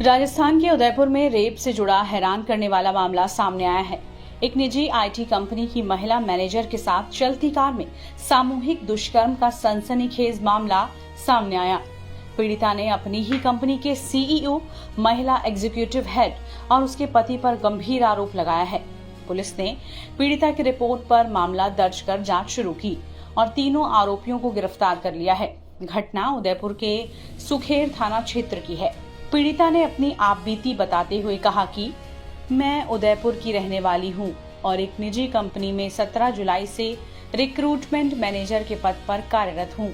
राजस्थान के उदयपुर में रेप से जुड़ा हैरान करने वाला मामला सामने आया है। एक निजी आईटी कंपनी की महिला मैनेजर के साथ चलती कार में सामूहिक दुष्कर्म का सनसनीखेज मामला सामने आया। पीड़िता ने अपनी ही कंपनी के सीईओ, महिला एग्जीक्यूटिव हेड और उसके पति पर गंभीर आरोप लगाया है। पुलिस ने पीड़िता की रिपोर्ट पर मामला दर्ज कर जांच शुरू की और तीनों आरोपियों को गिरफ्तार कर लिया है। घटना उदयपुर के सुखेर थाना क्षेत्र की है। पीड़िता ने अपनी आपबीती बताते हुए कहा कि मैं उदयपुर की रहने वाली हूं और एक निजी कंपनी में 17 जुलाई से रिक्रूटमेंट मैनेजर के पद पर कार्यरत हूं।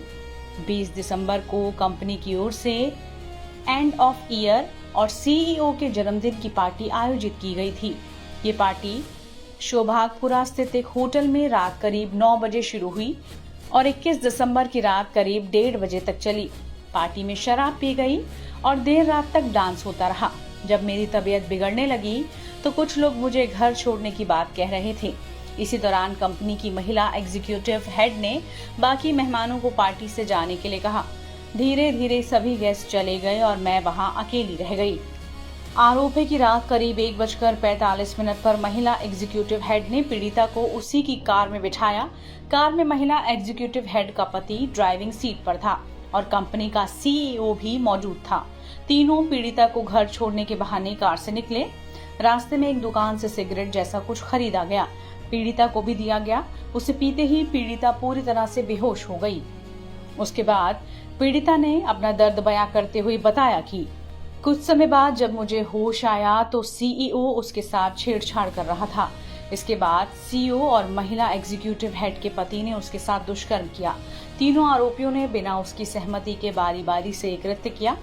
20 दिसंबर को कंपनी की ओर से एंड ऑफ ईयर और सीईओ के जन्मदिन की पार्टी आयोजित की गई थी। ये पार्टी शोभागपुरा स्थित एक होटल में रात करीब 9 बजे शुरू हुई और 21 दिसंबर की रात करीब 1:30 बजे तक चली। पार्टी में शराब पी गई और देर रात तक डांस होता रहा। जब मेरी तबीयत बिगड़ने लगी तो कुछ लोग मुझे घर छोड़ने की बात कह रहे थे। इसी दौरान कंपनी की महिला एग्जीक्यूटिव हेड ने बाकी मेहमानों को पार्टी से जाने के लिए कहा। धीरे धीरे सभी गेस्ट चले गए और मैं वहां अकेली रह गई। आरोप है कि रात करीब 1:45 पर महिला एग्जीक्यूटिव हेड ने पीड़िता को उसी की कार में बिठाया। कार में महिला एग्जीक्यूटिव हेड का पति ड्राइविंग सीट पर था और कंपनी का सीईओ भी मौजूद था। तीनों पीड़िता को घर छोड़ने के बहाने कार से निकले। रास्ते में एक दुकान से सिगरेट जैसा कुछ खरीदा गया। पीड़िता को भी दिया गया। उसे पीते ही पीड़िता पूरी तरह से बेहोश हो गई। उसके बाद पीड़िता ने अपना दर्द बयां करते हुए बताया कि कुछ समय बाद जब मुझे होश आया तो सीईओ उसके साथ छेड़छाड़ कर रहा था। इसके बाद सीईओ और महिला एग्जीक्यूटिव हेड के पति ने उसके साथ दुष्कर्म किया। तीनों आरोपियों ने बिना उसकी सहमति के बारी बारी से कृत्य किया।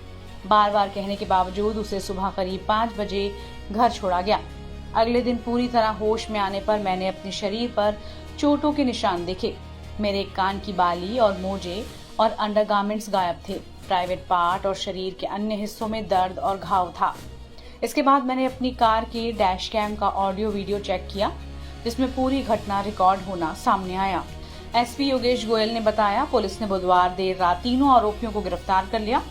बार बार कहने के बावजूद उसे सुबह करीब 5 बजे घर छोड़ा गया। अगले दिन पूरी तरह होश में आने पर मैंने अपने शरीर पर चोटों के निशान देखे। मेरे कान की बाली और मोजे और अंडरगारमेंट्स गायब थे। प्राइवेट पार्ट और शरीर के अन्य हिस्सों में दर्द और घाव था। इसके बाद मैंने अपनी कार की डैश कैम का ऑडियो वीडियो चेक किया, जिसमें पूरी घटना रिकॉर्ड होना सामने आया। एसपी योगेश गोयल ने बताया, पुलिस ने बुधवार देर रात तीनों आरोपियों को गिरफ्तार कर लिया।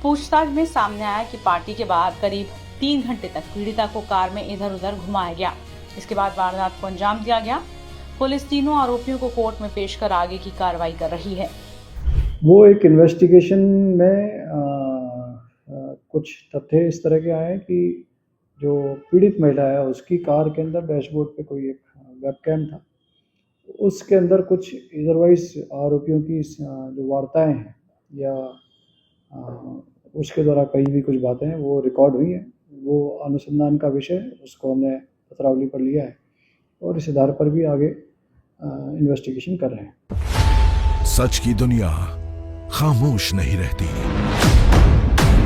पूछताछ में सामने आया कि पार्टी के बाद करीब 3 घंटे तक पीड़िता को कार में इधर उधर घुमाया गया। इसके बाद वारदात को अंजाम दिया गया। पुलिस तीनों आरोपियों को कोर्ट में पेश कर आगे की कार्रवाई कर रही है। वो एक इन्वेस्टिगेशन में कुछ तथ्य इस तरह के आए हैं कि जो पीड़ित महिला है उसकी कार के अंदर डैशबोर्ड पे कोई एक वेबकैम था। उसके अंदर कुछ अदरवाइज आरोपियों की जो वार्ताएं हैं या उसके द्वारा कही भी कुछ बातें हैं वो रिकॉर्ड हुई हैं। वो अनुसंधान का विषय, उसको हमने पत्रावली पर लिया है और इस आधार पर भी आगे इन्वेस्टिगेशन कर रहे हैं। सच की दुनिया खामोश नहीं रहती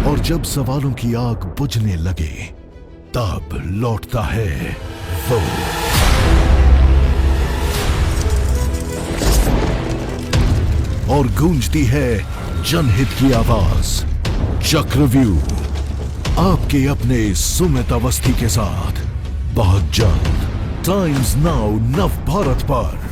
और जब सवालों की आग बुझने लगे तब लौटता है वो। और गूंजती है जनहित की आवाज। चक्रव्यूह आपके अपने सुमित अवस्थी के साथ बहुत जल्द टाइम्स नाउ नव भारत पर।